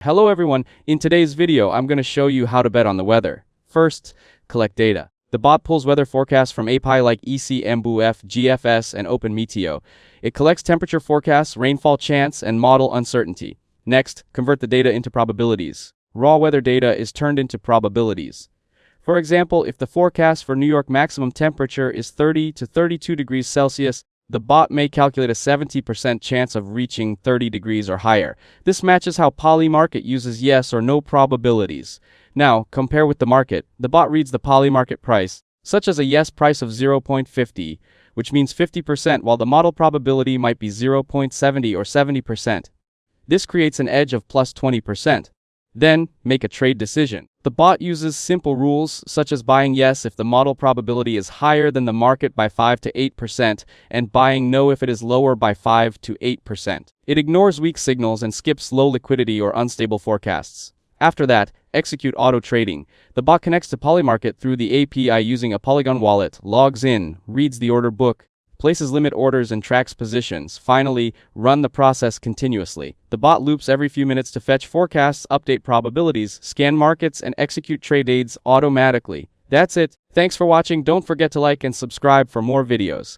Hello everyone, in today's video I'm going to show you how to bet on the weather. First, collect data. The bot pulls weather forecasts from API like EC-MBUF, GFS, and OpenMeteo. It collects temperature forecasts, rainfall chance, and model uncertainty. Next, convert the data into probabilities. Raw weather data is turned into probabilities. For example, if the forecast for New York maximum temperature is 30 to 32 degrees Celsius, the bot may calculate a 70% chance of reaching 30 degrees or higher. This matches how Polymarket uses yes or no probabilities. Now, compare with the market. The bot reads the Polymarket price, such as a yes price of 0.50, which means 50%, while the model probability might be 0.70 or 70%. This creates an edge of plus 20%. Then, make a trade decision. The bot uses simple rules, such as buying yes if the model probability is higher than the market by 5 to 8%, and buying no if it is lower by 5 to 8%. It ignores weak signals and skips low liquidity or unstable forecasts. After that, execute auto trading. The bot connects to Polymarket through the API using a Polygon wallet, logs in, reads the order book, places limit orders and tracks positions. Finally, run the process continuously. The bot loops every few minutes to fetch forecasts, update probabilities, scan markets, and execute trade aids automatically. That's it. Thanks for watching. Don't forget to like and subscribe for more videos.